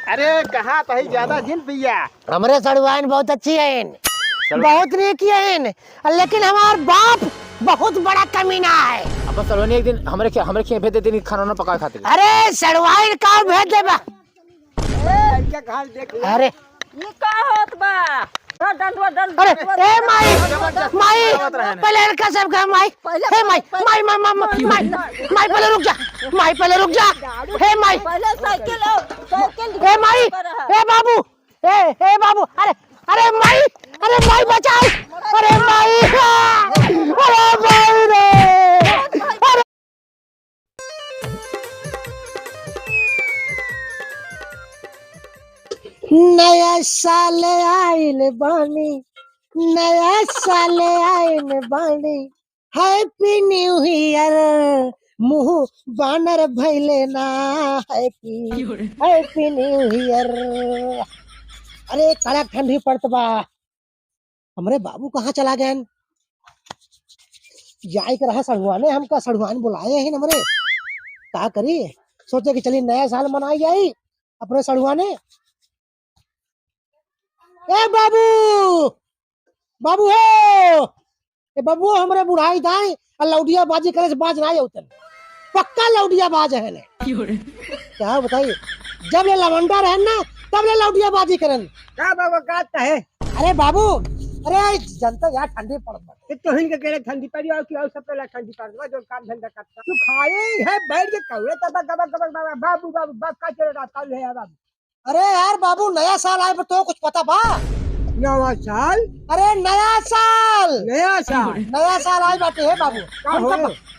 अरे कहाँ तो ज्यादा जिन भैया। हमरे सड़वाइन बहुत अच्छी है, बहुत नेकी है, लेकिन हमार बाप बहुत बड़ा कमीना है। अब सड़वाइन एक दिन हमरे खेत भेज देते खाना ना पका खाते। अरे सड़वाइन का भेज देबा। अरे ये का होत बा? अरे ए माई माई पहले इनका सब का माई हे माई माई माई माई माई माई पहले रुक जा, माई पहले रुक जा। हे माई पहले साइकिल हे माई हे बाबू हे बाबू। अरे अरे माई बचाओ। अरे माई अरे माई रे। अरे नया साल आइल बानी, नया साल आइल बानी, हैप्पी न्यू ईयर। मुंह बानर भैले ना, हैप्पी न्यू ईयर। अरे कड़क ठंडी पड़त बा, हमरे बाबू कहाँ चला गए? जाए के रहा सड़ुआने, हमका सड़ुआन बुलाए हैं हमरे। क्या करी, सोचे कि चलिए नया साल मनाई जाई अपने सड़ुआने। ए बाबू बाबू हो, ए बाबू हमरे बुढ़ाई दाई और लौडिया बाजी करे से बाज ना होते, पक्का लौडिया बाज है ने। क्या बताइए, जब ले लवंडा रहे ना तब ले लौडिया बाजी करन। का बाबा का है? अरे बाबू, अरे जनता यार ठंडी पड़त तो हिन के केरे ठंडी पड़ी और क्यों सब पहले ठंडी पड़ दवा जो काम धंधा करता तू खाए है बैठ के कौवे तब बाबू का चले रात है यार बाबू। अरे यार बाबू, नया साल आए तो कुछ पता बा? नया साल? अरे नया साल आए बाटे है बाबू।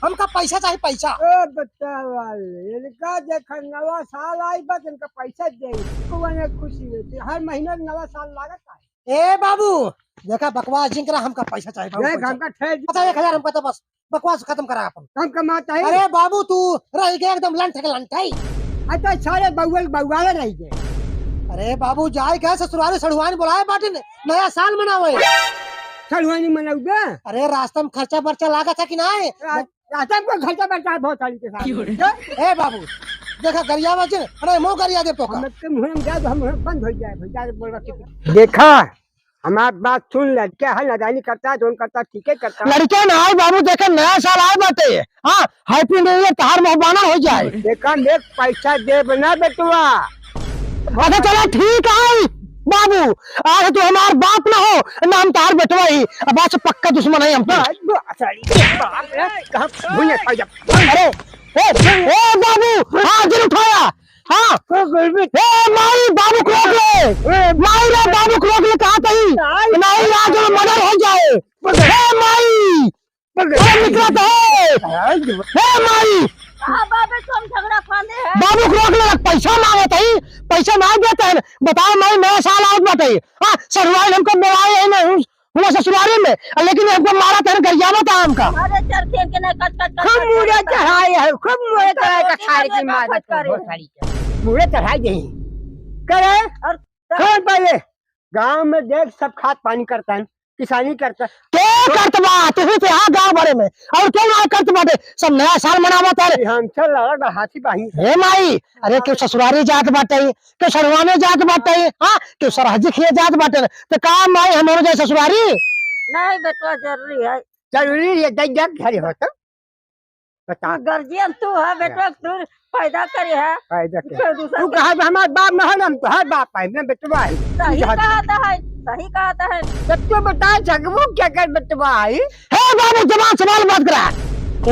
हमका पैसा चाहिए, पैसा। ओ बच्चा वाले इनका देख नया साल आई बस इनका पैसा दे को खुशी होती हर महीने नया साल लागत है। ए बाबू देखा बकवास जिंकरा, हमका पैसा चाहिए। हमका ठहर पता 1000 हमका तो बस बकवास खत्म करा अपन। कम कमाता है। अरे बाबू तू रह गया एकदम लंठाई। अच्छा सारे बउवाले रह गए। अरे बाबू जाए क्या ससुराल सड़ुआन बुलाए बाटे नया साल मनावे। सड़ुआनी मनाऊगा? अरे रास्ता में खर्चा बर्चा लागा था कि ना? रास्ता में खर्चा बर्चा बहुत सारी के साथ। ए बाबू देखा गरिया बचे, अरे मो गरिया दे तो का। हम बंद हो जाए। देखा हमारी बात सुन, लड़का है नदानी करता है, जोन करता ठीक है करता। लड़के ना आए बाबू, देखे नया साल आए बाटे। हाँ हैप्पी न्यू ईयर तार मेहबाना हो जाए। देखा देख पैसा दे बना बेटुआ। अच्छा चलो ठीक है बाबू, आज तो हमार बाप ना हो ना हम तार बेटवा ही, अब आज पक्का दुश्मन है हम तो। अरे ए बाबू हाजिर उठाया। हाँ माई बाबू को रोक ले, माई रे बाबू को रोक ले, कहा कहीं नहीं आज मर्डर हो जाए। माई निकला तो माई झगड़ा फांदे है। बाबू को रोक ले, पैसा मांगता है, पैसा मांग देता है। बताओ मैं नया साल आउट बताइए। हाँ ससुराल हमको मिलाए है ना हुआ ससुराल में, लेकिन हमको मारा था गरियावा था हमका। अरे चल खेल के ना कट खूब मुड़े चढ़ाए है, खूब मुड़े चढ़ाए का खार की मार मुड़े चढ़ाई गई करे। और कौन पहले गांव में देख सब खाद पानी करता है, किसानी करता है। क्या करत बा तू से हाँ गांव भरे में, और क्यों ना करत बाटे, सब नया साल मनावत है। हम चल लगा हाथी बाही हे माई, अरे क्यों ससुरारी जात बाटे, क्यों सड़वाने जात बाटे, हाँ क्यों सरहजी खिए जात बाटे, तो काम माई हमारे जैसे ससुरारी नहीं बेटवा जरूरी है, जरूरी है। दई घरे होता बता गर्जियन तू है बेटवा, तू पैदा करे है। तू कहा हमारे बाप में है ना, हम तो हर बाप है ना बेटवा है। सही कहता है। तब तो बता जगमू क्या कर बेटवा है। हे बाबू जवान सवाल बात करा।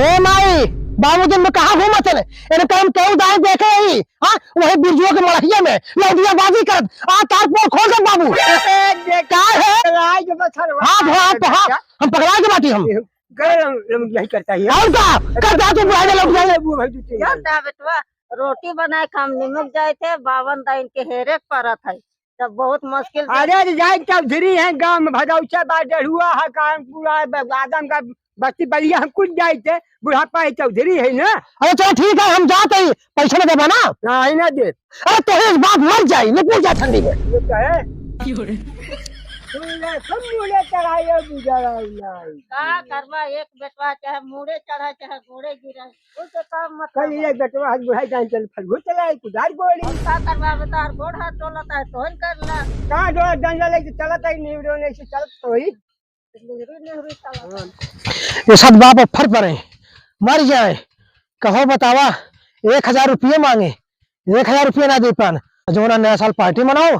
ए माई बाबू दिन में कहा घूमत है, इनका हम कई दाएं देखे ही। हाँ वही बिरजुआ के मड़हिया में लौडिया बाजी कर आ तार पोर खोल दे बाबू। क्या है हाँ हम पकड़ा के बाटी हम यही करता है। और क्या करता तू बुढ़ा लौट जाए। जानता बेटवा, रोटी बनाए खाम निमक जाए थे, 52 दिन के हेरे परत है, तब बहुत मुश्किल। अरे जाए चौधरी है गाँव में, भदौचा बाजार हुआ है, कानपुर आदम का बस्ती बलिया, हम कुछ जाए थे, बुढ़ापा है चौधरी है ना। अरे चलो ठीक है हम जाते ही, पैसा न देबा ना। नहीं ना दे। अरे तो इस बात मर जाए न पूछ जा ठंडी में। तुम मुझे चढ़ाइए गुजरा नहीं। का करवा एक बेटवा चाहे मुड़े चढ़ा चाहे घोड़े गिरा उससे काम मत कल ये बेटवा हाथ बुढ़ाई जान चल फल चला कुदार गोड़ी का करवा बेटा गोड़ हाथ टोलता है तो कर ला कहाँ जो डंडा लेके चलता ही नहीं नहीं से चलत तो ही नेहरू नेहरू चला ये सब बाप फर पड़े मर जाए कहो बतावा 1000 रुपये मांगे 1000 रुपये ना दे पान जो ना नया साल पार्टी मनाओ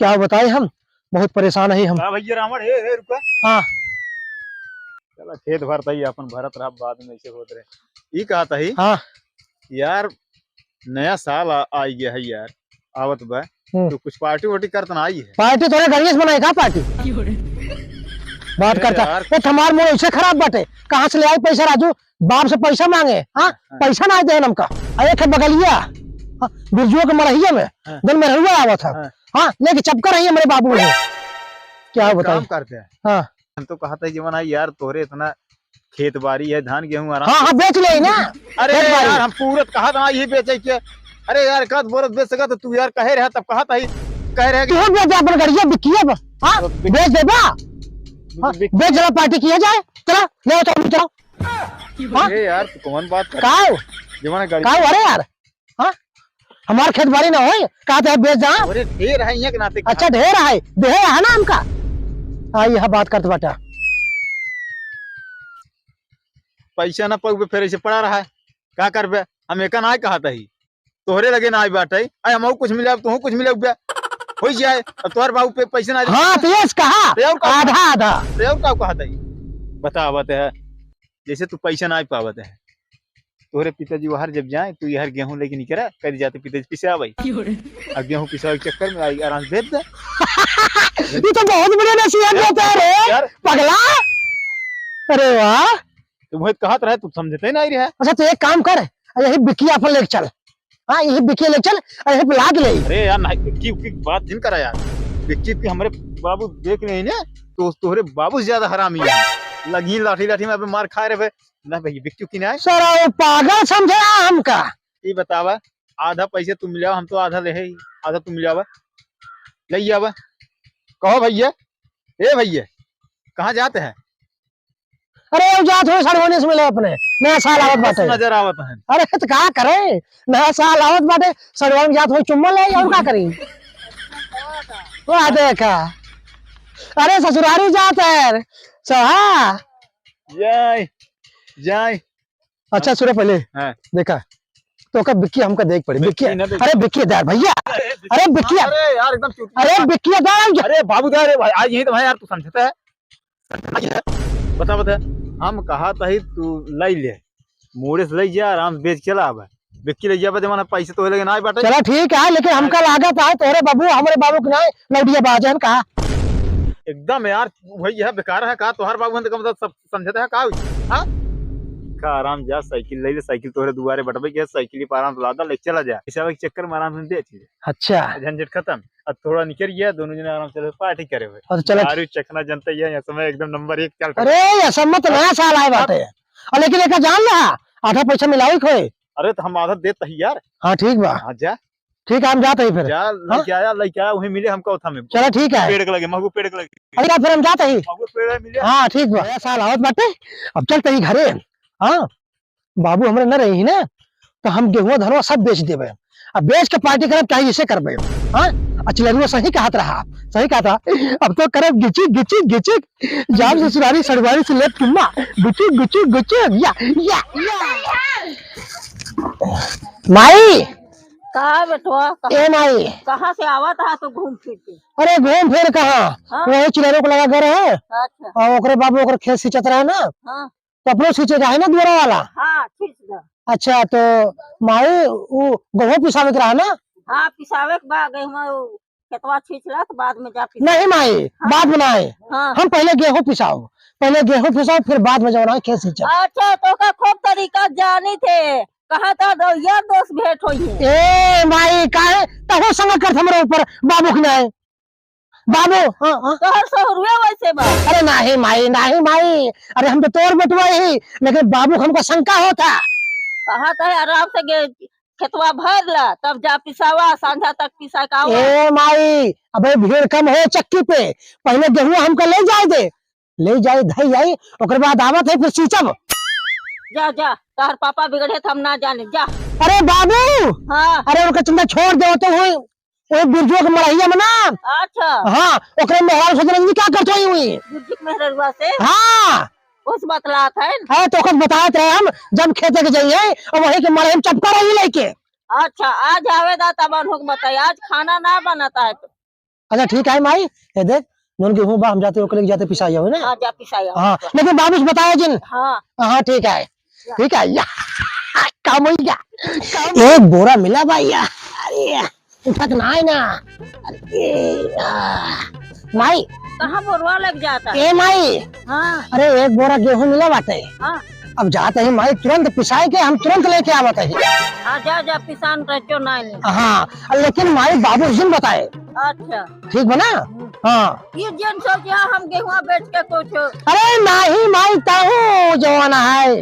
क्या बताए हम बहुत परेशान है हम। हाँ भैया रावण हे रुका हाँ चला खेत भरता ही अपन भरत रहा बाद में ऐसे होत रहे। ये कहा था ही हाँ यार नया साल आई गया है यार आवत बा तो कुछ पार्टी वार्टी करता ना आई है। पार्टी तोरे घर से बनाई का पार्टी बात अरे करता यार। ये हमार मुंह ऐसे खराब बाटे कहाँ से ले आई पैसा राजू बाप से पैसा मांगे हाँ पैसा ना दे हमका अरे खे बगलिया हाँ, बिरजुओं के मरहिया में हाँ। दिन में हुआ आवा था हाँ। हाँ लेके चपका रही है मेरे बाबू ने क्या बताओ काम करते हैं हाँ हम तो कहा था जीवन आई यार तोरे इतना खेत बाड़ी है धान गेहूं आराम हाँ हाँ बेच ले ना अरे खेत बाड़ी। यार हम पूरत कहा था ये बेचे के अरे यार कद बोरत बेच सका तो तू यार कहे रहा तब कहा था ही कह रहे तू बेच अपन गड़िया बिकिए हाँ बेच देबा हाँ, बेच जरा पार्टी किया जाए चला ले चलो चलो हाँ अरे यार तू कौन बात कर काओ जीवन गाड़ी काओ अरे यार हाँ हमार खेत बाड़ी ना हो कहा बेच जा अरे ढेर है यहाँ के नाते अच्छा ढेर है ढेर है ना हमका हाँ यह बात करते बाटा पैसा ना पग फिर ऐसे पड़ा रहा है क्या करबे हम एक ना कहा था ही तोहरे लगे ना आई बात है हम कुछ मिले तू कुछ मिले हो जाए अब तोहर बाबू पे पैसे ना हाँ तो ये कहा रेव का आधा आधा रेव का कहा था ही बतावत है जैसे तू पैसा ना पावत है तोहरे पिताजी बाहर जब जाए तू यार गेहूं लेके निकला कर जाते पिताजी पिसा भाई अब गेहूं पिसा के चक्कर में आई आराम से भेज दे ये तो बहुत बढ़िया नसीहत देता है रे यार पगला अरे वाह तू बहुत कहत रहे तू समझते नहीं रहा अच्छा तो एक काम कर यही बिकिया पर लेके चल हाँ यही बिकिया लेके चल और यही पे लाद ले अरे यार ना विक्की की बात जिन करा यार विक्की की हमारे बाबू देख रहे हैं ना तो तोहरे बाबू से ज्यादा हरामी है लगी लाठी लाठी में अबे मार खाए रहे ना भाई विक्की की ना है सारा वो पागल समझा हमका ये बतावा आधा पैसे तुम मिलाओ हम तो आधा ले ही आधा तुम मिलावा ले आवा कहो भैया ए भैया कहाँ जाते हैं अरे अब जात हो सड़वने से मिले अपने नया साल आवत बाटे नजर आवत है अरे तो क्या करे नया साल आवत बाटे सड़वन जात हो चुम्मा ले और क्या करी वो देखा अरे ससुरारी जात है सहा जाए जाए अच्छा सुनो पहले हाँ। देखा तो का बिक्की हमका देख पड़ी बिक्की बिक्की ना देख। अरे बिक्की दार भैया अरे बिक्की अरे यार एकदम चुप अरे बिक्की दार अरे बाबू दारे भाई आज यही तो भाई यार तू समझता है बता बता हम कहा था ही तू लाई ले मोड़े से ले जा आराम से बेच चला अब बिक्की ले जा जमाना पैसे तो लगे ना बाटे चलो ठीक है लेकिन हमका लागत है तोरे बाबू हमारे बाबू के नाम लौटिया बाजन कहा एकदम यार वही है बेकार है का तोहर बाबू का मतलब सब समझता है का हां का आराम जा साइकिल ले ले साइकिल तोहरे दुआरे बटबे के साइकिल पर आराम से लादा ले चला जा पैसा के चक्कर में आराम से दे चीज अच्छा झंझट खत्म अब थोड़ा निकल गया दोनों जने आराम से पार्टी करे हुए और चलो दारू चखना जनता ही है ये समय एकदम नंबर 1 चल अरे ऐसा मत नया साल आए बाटे और लेकिन एक जान ला आधा पैसा मिलाओ खोए अरे तो हम आदत देता ही यार हाँ ठीक बा हाँ जा ठीक है हम जाते ही फिर जा लेके आया लेके आया वहीं मिले हमको उठा में चलो ठीक है पेड़ के लगे महबूब पेड़ के लगे अरे फिर हम जाते ही महबूब पेड़ मिले हाँ ठीक बा नया साल आवत बाटे अब चलते ही घरे हाँ बाबू हमरे न रही ना तो हम गेहुआ धनवा सब बेच देवे अब बेच के पार्टी करब चाहे इसे करबे हाँ अचलरुआ सही कहत रहा सही कहा था अब तो करब गिचिक गिचिक गिचिक जाम ससुरारी सड़वारी से लेप चुम्मा गुचिक गुचिक गुचिक या माई कहा बेटवा ए माई कहाँ से आवा था तो घूम फिर के अरे घूम फिर कहा हाँ? वही चिलरों को लगा घर है अच्छा और ओकरे बाबू ओकरे खेत सिंचत रहा ना हाँ तो अपने सींचे है ना दुआरा वाला हाँ खींच दो अच्छा तो माई वो गेहूं पिसावे के रहा ना हाँ पिसावे के बाद गेहूं खेतवा छींचला तो बाद में जा नहीं माई बाद में ना आए हाँ हम पहले गेहूं पिसाओ फिर बाद में जब खेत सिंचा अच्छा तो का खूब तरीका जानी थे कहा था दो यार दोस्त भेंट हुई है ए माई काहे तहो संग कर हमरे ऊपर बाबू के नाय बाबू हाँ तो हर सहुरुए वैसे बा अरे नहीं माई अरे हम तो तोर बेटवा ही लेकिन बाबू हमको शंका होता कहा था आराम से खेतवा भर ला तब जा पिसावा, सांझा तक पिसा का आवा। ए माई अबे भीड़ कम हो चक्की पे, पहले गेहूं हमको ले जाए दे, ले जाए धई आई, ओकर बाद आवत है फिर सींचब। जा जा, तार पापा बिगड़े थे हम ना जाने, जा। अरे बाबू, हाँ अरे उनका चिंता छोड़ दे, तो वो बिरजो के मरैया में ना, अच्छा हाँ ओकरे मेहरारू से रंजी क्या करते हुई। बुजुर्ग मेहररुआ से हाँ उस बतलात है। है तो कुछ बताए थे हम जब खेते के जाइए और वही के मरैया में चपका रही लेके। अच्छा आज आवेदा तब अनहुक बताई, आज खाना ना बनाता है तो। अच्छा ठीक है माई, ये देख नून गेहूं बा हम जाते ओकरे जाते पिसाई हो ना। हाँ जा पिसाई। हाँ लेकिन बाबू से बताया जिन। हाँ हाँ ठीक है ठीक है या काम हो गया, एक बोरा मिला भैया। अरे उठक ना है ना। अरे माई कहाँ बोरवा लग जाता है। ए माई, हाँ अरे एक बोरा गेहूं मिला बाटे, हाँ अब जाते हैं माई तुरंत पिसाए के हम तुरंत लेके आवत है। हाँ जा जा पिसान रचो ना नहीं। हाँ लेकिन माई बाबू जिन बताए। अच्छा ठीक बना। हाँ ये जन सोचिया हम गेहुआ बेच के कुछ। अरे नहीं माई ताहू जवाना है,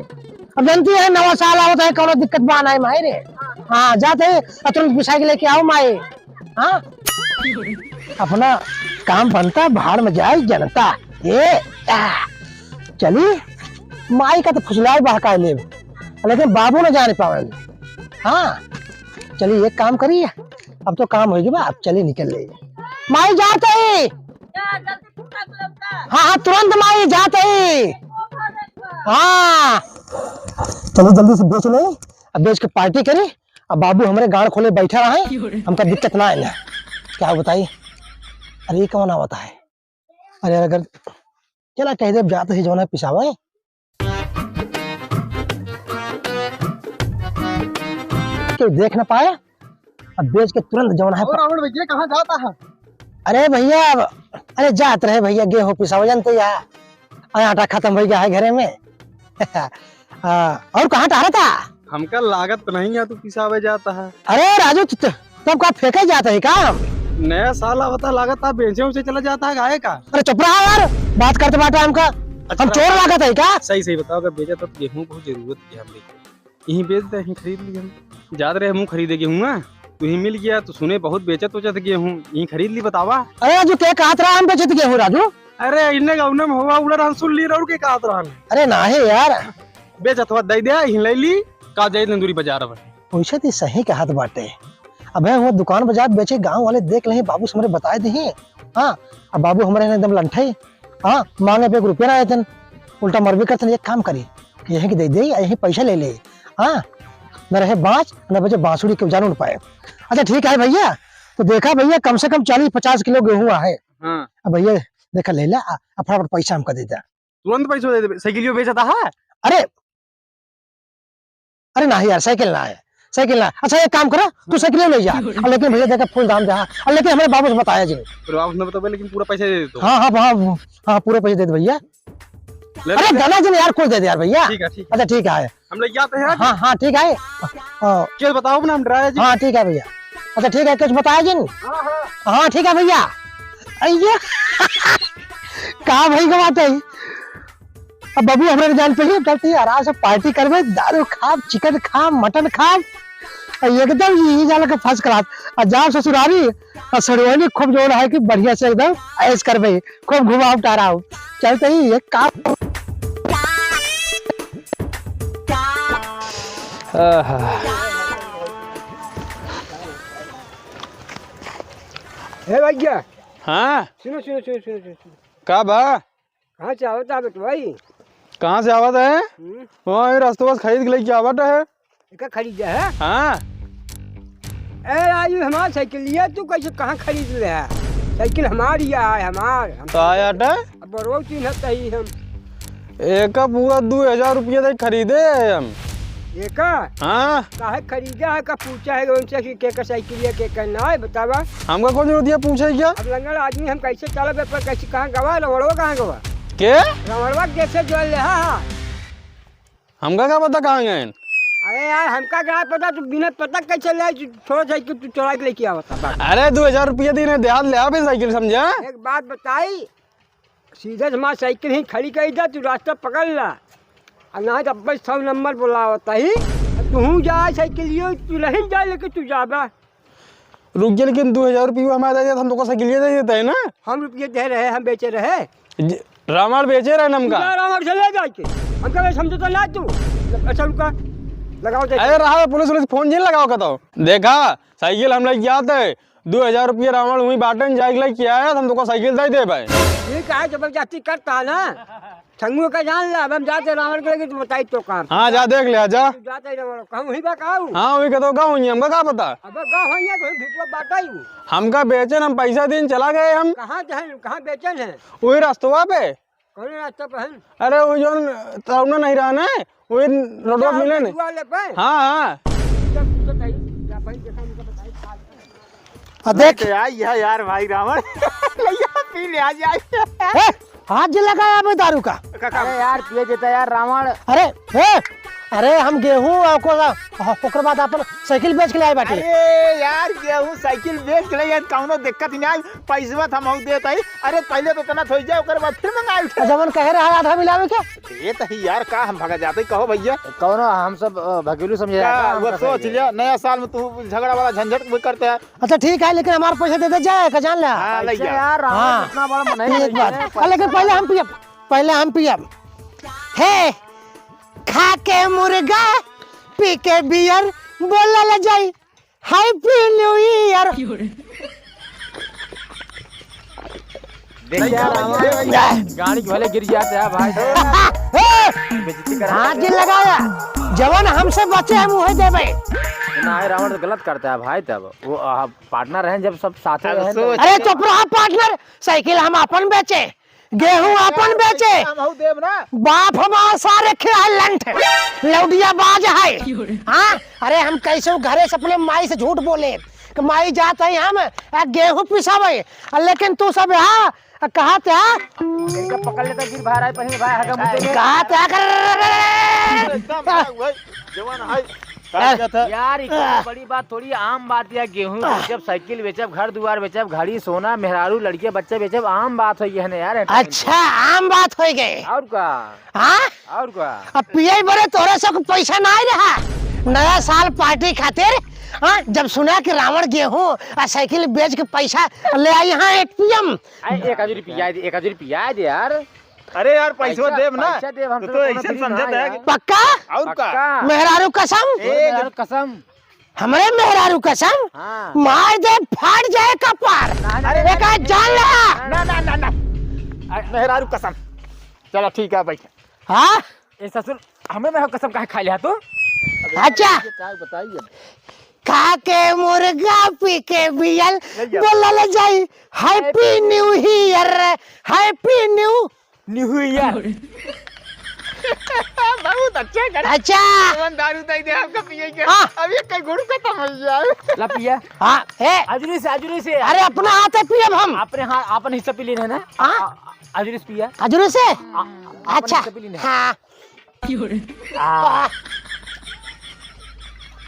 अब जानती है नवा साल आवत है, कोनो दिक्कत बाना है माई रे। हाँ जाते हैं तुरंत पिसाई के लेके आओ माई। हाँ अपना काम बनता, बाहर में जाए जनता। ये चली माई का तो फुसलाए बहकाए ले, लेकिन बाबू न जाने पावे। हाँ चलिए एक काम करिए, अब तो काम हो गया, अब चलिए निकल ले माई जाते ही। जा जल्दी पुस्तक लौटा। हाँ हाँ तुरंत माई जाते ही। हाँ चलो जल्दी से बेच ले, अब बेच के पार्टी करी। अब बाबू हमारे गाड़ खोले बैठा रहा है, हमका दिक्कत ना है ना। क्या बताइए, अरे ये कौन आवता है। अरे अगर चला कह दे जाते ही जो है पिसावा है। क्यों देख ना पाए, अब बेच के तुरंत जौन है। रावण भैया कहाँ जाता है। अरे भैया अरे जात रहे भैया गेहूं पिसावा, जानते यार आटा खत्म हो गया है घरे में। और कहाँ टहरा था। हमका लागत नहीं है, तू पिसावे जाता है। अरे राजू तब का फेंके जाता है काम। नया साल आवता, लागत है बेचे उसे चला जाता है गाय का। अरे चुप रहा यार, बात करते बाटे हमका हम चोर लागत है क्या। सही सही बताओ, अगर बेचा तो गेहूं बहुत जरूरत है हम यहीं बेचते, यहीं खरीद लिए हम। याद रहे हम खरीदे गेहूं, तू ही मिल गया तो सुने बहुत बेचत उचत गेहूं, यहीं खरीद ली। बतावा अरे राजू क्या कहत रहा हम बेचत गेहूं राजू। अरे इन्ने गाउन में हुआ उड़ा रहा सुन ली रहा के कहत रहा अरे ना है यार, बेचत हुआ दे दे यहीं ले ली का जाए तंदूरी बाजार में। वैसे तो सही कहत बाटे, अब वो दुकान बाजार बेचे गांव वाले देख ले, बाबू से हमारे बताए दी। हाँ अब बाबू हमारे एकदम लंठे। हाँ मांगे पे 1 रुपया ना आए, उल्टा मरबे करते। एक काम करी यही दे दे, यही पैसा ले ले। हाँ न रहे बाँच न बचे बांसुरी के जान पाए। अच्छा ठीक है भैया, तो देखा भैया कम से कम 40-50 किलो गेहूं है। हाँ अब भैया देखा ले ला, फटाफट पैसा हमका दे दे। तुरंत पैसा दे दे। साइकिल बेचता है। अरे अरे नहीं यार साइकिल ना है, साइकिल ना। अच्छा एक काम करो तू साइकिल ले जा, लेकिन भैया देखा फुल दाम दे। लेकिन हमारे बाबू से बताया जी। फिर आप उसने बताया लेकिन पूरा पैसा दे दे। हाँ हाँ हाँ हाँ पूरे पैसे दे दे भैया। अरे गाना जी यार कुछ दे दे यार भैया। ठीक है ठीक अच्छा ठीक है। हम ले जाते हैं। हाँ हाँ ठीक है। क्या बताओ ना हम ड्राइवर जी। हाँ ठीक है भैया। अच्छा ठीक है कुछ बताया जी। हाँ ठीक है भैया। अय्या कहा भाई का बात है। अब बाबू हमारे जान पे ही चलती है, आराम से पार्टी करवे, दारू खाब, चिकन खाब, मटन खाब, एकदम यही जाला के फर्स्ट क्लास। और जाओ ससुरारी और सड़वानी खूब जोड़ है कि बढ़िया से एकदम ऐश करवे, खूब घुमाओ टहराओ। चलते ही एक काम। हे भैया हाँ सुनो सुनो सुनो सुनो सुनो, का बा कहाँ से आवत है बेटा भाई। कहाँ से आवत है। वहाँ रास्ते बस खरीद के लेके आवत है। का खरीदा है। हाँ ए राजू हमारा साइकिल लिया, तू कैसे कहाँ खरीद ले है। साइकिल हमारी है, हमार हम तो आया टा बड़ो चिन्हता ही हम। एक का पूरा 2000 रुपया तक खरीदे है हम। एक हाँ काहे खरीदा है, का पूछा है उनसे कि के का साइकिल है के का ना है बतावा। हमका कौन जरूरत है पूछे क्या। अब लंगड़ आदमी हम कैसे चलब पर कैसे कहाँ गवा, रवड़वा कहाँ गवा, के रवड़वा कैसे जोड़ ले। हाँ हमका क्या पता कहाँ गए। अरे यार हमका क्या पता, तू बिना पता कैसे ले छोड़ साइकिल तू चोरा के लेके आवता। अरे 2000 रुपया देने देहात ले आ साइकिल समझा। एक बात बताई, सीधा हमारा साइकिल ही खड़ी कर दे, तू रास्ता पकड़ ला और ना तो 100 नंबर बुलावता ही। तू जा साइकिलियो तू नहीं जा लेके तू जाबा। रुक जा, लेकिन 2000 रुपये हमारा दे, हम तो साइकिल दे देते है ना। हम रुपये दे रहे, हम बेचे रहे। रामायण बेचे रहे नमका। रामायण से ले जाके हम कभी समझो तो ना तू अच्छा रुका लगाओ। अरे रहा पुलिस फोन नहीं लगाओ का तो देखा साइकिल हम लोग क्या थे 2000 रुपये रावण हुई बाटन जाए किया है, हम तो साइकिल दे भाई। ये क्या जबरदस्ती करता ना, संगू का जान ला। हम जाते रावण के लगे तो बताई तो काम। हाँ जा देख ले जा। जाते रावण कहूं ही बताऊं। हाँ वही कहते गाँव ही हमका क्या पता। अब गाँव है या कोई भिटवा बाटाई हूं। हमका बेचन हम पैसा दिन चला गए हम। कहाँ बेचन है? वही रास्तवा पे। कौन रास्ता पे है? अरे वो जो ताउना नहीं रहा ना वही रोडवा मिले ने। हाँ हाँ देख यार भाई रावण पी ले आज हाथ जो लगाया मैं दारू का। अरे यार पिए देता यार रावण। अरे हम गेहूं ओकर बाद अपन साइकिल बेच के लाए बाटे। अरे यार गेहूं साइकिल बेच के लिए कौनो दिक्कत नहीं, पैसा हम देता ही। अरे पहले तो तना थोड़ी जाए ओकर बाद फिर मंगाई। जवन कह रहा आधा मिलावे क्या ये तो यार का हम भगा जाते कहो भैया। कौनो हम सब भगेलू समझे वो सोच लिया नया साल में तू झगड़ा वाला झंझट भी करते है। अच्छा ठीक है, लेकिन हमारे पैसे दे दे जाए का जान ले। हाँ, ले जा। यार रावण इतना बड़ा मनाई एक बात लेकिन पहले हम पियब हे खा के मुर्गा पी के बियर बोला ला जाई हैप्पी न्यू ईयर। देख यार रावण गाड़ी के भले गिर जाते हैं भाई। हाथ जी लगाया जवान हमसे बचे हम वही देवे ना है। रावण तो गलत करता है भाई, तब वो पार्टनर हैं जब सब साथ में रहें तो। अरे चुप रहा पार्टनर, साइकिल हम अपन बेचे, गेहूं अपन बेचे, बाप हमारा सारे खिलालंट लौडिया बाज है। हाँ अरे हम कैसे घरे से अपने माई से झूठ बोले कि माई जाते हैं हम गेहूं पिसावे, लेकिन तू सब यहाँ कहा था पकड़ लेता गिर भाई पहले भाई हगम मुझे कहा था यार इतनी बड़ी बात थोड़ी, आम बात है। गेहूं बेचब, साइकिल बेचब, घर दुआर बेचब, घड़ी सोना मेहरारू लड़के बच्चे बेचब, आम बात हो है ना यार। अच्छा आम बात हो गई और का। हाँ और का अब पिए बड़े तोरे सब पैसा ना रहा नया साल पार्टी खातिर। हाँ जब सुना कि रावण गेहूं और साइकिल बेच के पैसा ले आई यहाँ एटीएम 1000 रुपया दे यार। अरे यार पैसा देव ना देव हम तो ऐसे समझता है। पक्का और का मेहरारू कसम कसम हमरे मेहरारू कसम हाँ। मार दे फाड़ जाए कपार। एक जान ला ना ना ना ना मेहरारू कसम। चलो ठीक है भाई। हाँ ये ससुर हमें मैं कसम काहे खा लिया तू। अच्छा बताइए खा के मुर्गा पी के बियल बोला ले जाई happy new year happy new year. बहुत अच्छा कर। अच्छा दारू दे दे आपका पिएंगे। हाँ। अब ये कई गुड़ खत्म हो जाए। ला पिया हाँ ए अजूरी से अरे अपना हाथ पियब हम अपने हाँ अपन हिस्सा पी लेना ना। अजूरी से पिया अजूरी से अच्छा हिस्सा पी लेना। हाँ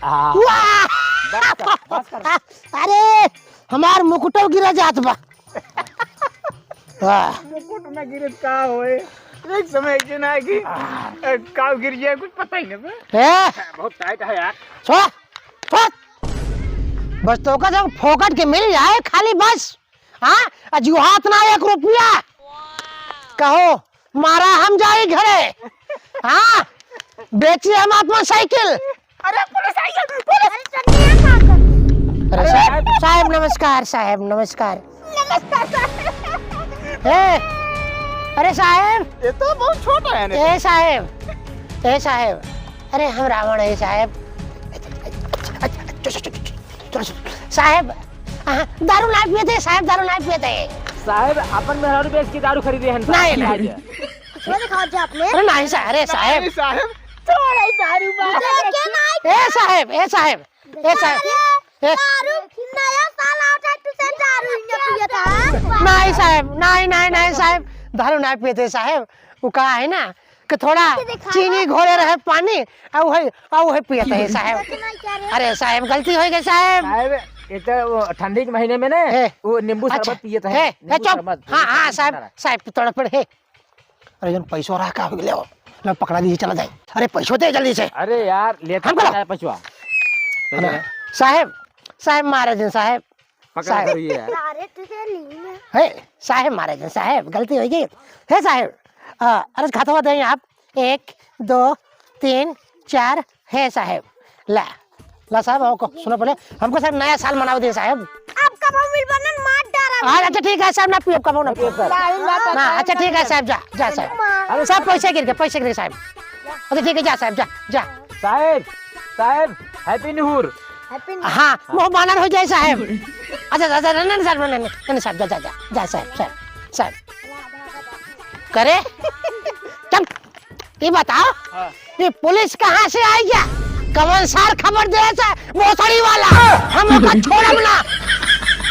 वाह वाह अरे हमार मुकुटो गिरा जात बा। मुकुट में गिरे का होए एक समय के ना कि काव गिर जाए कुछ पता ही नहीं। बहुत टाइट है यार। बस तो का जब फोकट के मिल जाए खाली बस। हाँ अजू हाथ ना 1 रुपया कहो मारा हम जाए घरे। हाँ बेची हम अपना साइकिल। अरे पुलिस आई है पुलिस। अरे साहब नमस्कार साहब नमस्कार। अरे साहब ये तो बहुत छोटा है ना। ए साहब अरे हम रावण है साहब। साहब दारू ना पिए साहब दारू ना पिए साहब अपन मेहरारू बेच के दारू खरीदे हैं। नहीं आपने अरे नहीं साहब अरे साहब साहब थोड़ा ही दारू ए साहब दारू नया साल आता है तुझे दारू नहीं पिया था। नहीं साहब नहीं साहब दारू ना पिए साहब। वो कहा है ना कि थोड़ा चीनी घोले रहे पानी और पिए थे साहब। अरे साहब गलती हो गई साहब। एक तो ठंडी के महीने में ना वो नींबू शरबत पिए थे। हाँ साहब थोड़ा पड़े। अरे जन पैसो रहा का हो गया लो पकड़ा दीजिए, चला जाए। अरे पैसों दे जल्दी से। अरे यार लेता हमको है पछुआ। साहब साहब मारे दिन साहब, पकड़ा साहब। करिए यार। है साहब मारे दिन साहब, गलती हो गई है साहब। अरे खाता हुआ दें आप, 1 2 3 4 है साहब। ला ला साहब, हमको सुनो पहले, हमको साहब नया साल मनाओ दे साहब। आपका मोबाइल बनन मार डारा। अच्छा ठीक है साहब, ना पियो कब ना पियो। अच्छा ठीक है साहब, जा जा साहब। अरे साहब पैसे गिर गए साहब। अच्छा ठीक है, जा साहब, जा जा। साहब साहब हैप्पी न्यू ईयर। हाँ वो बानर हो जाए साहब। अच्छा अच्छा नहीं साहब, नहीं साहब, जा जा जा जा साहब, साहब साहब करे। चल ये बताओ, ये पुलिस कहाँ से आई क्या? कमल सार खबर दे भोसड़ी वाला, हम लोग का छोड़ब ना।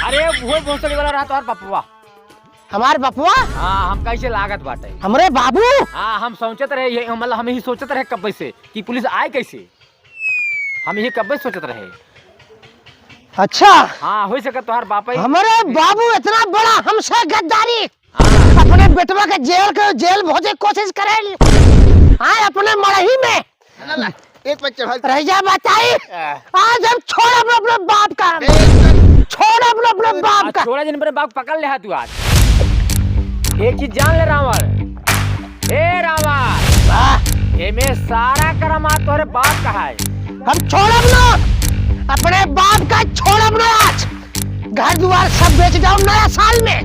अरे वो भोसड़ी वाला रहा तोहर पपुआ। हमारे बपुआ, हाँ हम कैसे लागत बाटे। हमरे बाबू। हाँ हम सोचत रहे ये, मतलब हम ही सोचत रहे कब से कि पुलिस आए कैसे, हम ये कब सोचत रहे। अच्छा हाँ हो सके तोहर बापा ही। हमारे बाबू इतना बड़ा हमसे गद्दारी, अपने बेटवा के जेल भोजे कोशिश करे। हाँ अपने मड़ही में एक पर चढ़ा रह जा बताई। आज हम छोड़ अपने बाप का, छोड़ अपने बाप का। छोड़ा जिन पर बाप पकड़ ले तू आज। एक चीज जान ले रावण, ए रावण, ये में सारा करामात तोहरे बाप का है। हम छोड़ब ना अपने बाप का, छोड़ब ना आज। घर द्वार सब बेच जाओ नया साल में।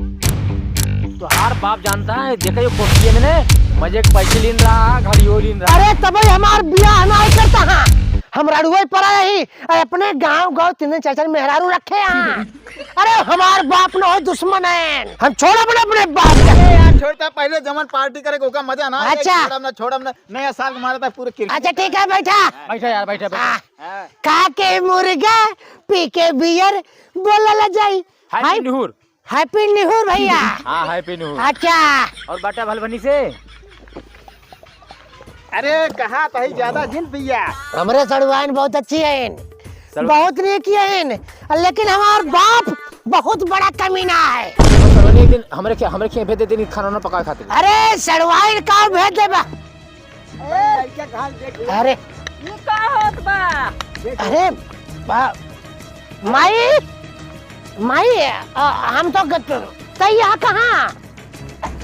तोहार बाप जानता है, देखा ये कोठिए में ने मजे के पैसे लीन रहा, घड़ियों लीन रहा। अरे तभी हमार बियाह नहीं करता। हाँ हम रड़ुए पर ही अपने गांव 3-4 मेहरारू रखे हैं। अरे हमार बाप न हो दुश्मन है, हम छोड़ब ना अपने बाप का। यार छोड़ता पहले जमन पार्टी करे को मजा ना। अच्छा। छोड़ब ना नया साल मारा था पूरे क्रिकेट। अच्छा ठीक है, बैठा बैठा यार, बैठा बैठा। खा के मुर्गा पी के बियर बोला जाई happy new year. Happy new year भैया। हाँ हैप्पी न्यू ईयर। अच्छा और बाटा भलबनी से। अरे कहा तही ज्यादा जिन भैया। हमरे सड़वाइन बहुत अच्छी है, बहुत नेकी है, लेकिन हमार बाप बहुत बड़ा कमीना है। एक दिन हमरे खे भेज देते खाना ना पका खाते। अरे सड़वाइन का भेज देबा। अरे ये का होत बा? अरे माई माई हम तो तई यहाँ कहाँ?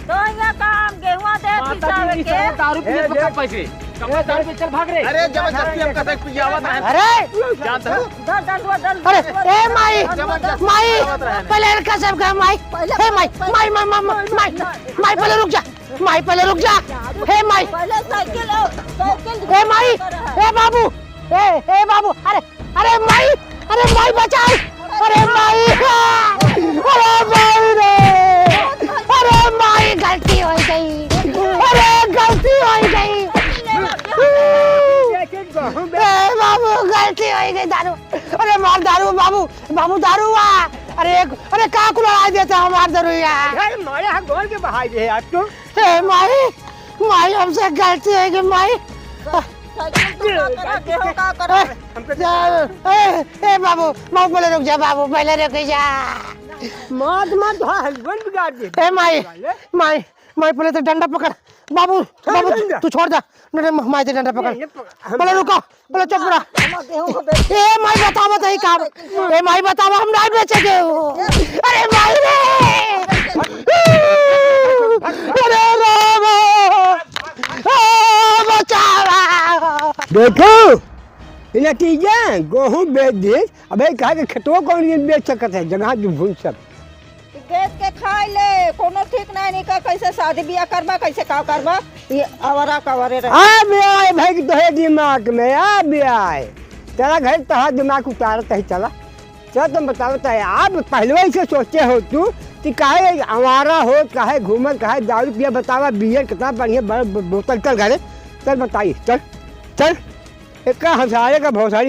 तो ये काम गेहुआ दे पिसावे के। दारू पीने को कब पैसे, कब दारू पे चल भाग रे। अरे जबरदस्ती हम कहते पियावत है। अरे जानता है अरे ए माई माई पहले इनका सब का माई, हे माई माई माई माई माई माई पहले रुक जा, माई पहले रुक जा। हे माई, पहले साइकिल हे माई, हे बाबू, हे बाबू, अरे माई, अरे माई बचाओ, अरे माई, अरे माई रे, अरे माई गलती हो गई, अरे गलती हो गई, बाबू गलती हो गई। दारू, अरे मार दारू बाबू, बाबू दारू हुआ। अरे का को लड़ा देता हमार दारू यार। मारे गोल के बहाई दे यार तू। हे माई, माई हमसे गलती हो गई माई। गेहूं का कर। ए बाबू, बाबू पहले रुक जा, बाबू पहले रुक जा। मत हस्बैंड बिगाड़ दे। ए माई माई माई पहले तो डंडा पकड़। बाबू बाबू तू छोड़ जा, नहीं माई से डंडा पकड़। पहले रुको, पहले चुप रहा। ए माई बताओ बताइए काम, ए माई बताओ हम नहीं बेचेंगे। अरे माई रे, अरे बचाओ। देखो नतीजा गेहूँ बेच दे। अबे कहा के खेतों कौन बेच सकत है, जगह जो भूल सब बेच के खाए ले, कोनो ठीक नहीं का। कैसे शादी ब्याह करबा, कैसे का करबा, ये अवरा कवरे रहे। आ ब्याह भाई तोहे दिमाग में आ ब्याह तेरा घर तहा दिमाग उतारता ही चला। चल तुम बताओ आप पहले से सोचे हो तू कि काहे आवारा हो, काहे घूमल, काहे दारू पिया। बतावा बियर कितना बढ़िया बोतल। चल घरे चल बताइए, चल चल एक हंसारे का भौसारी।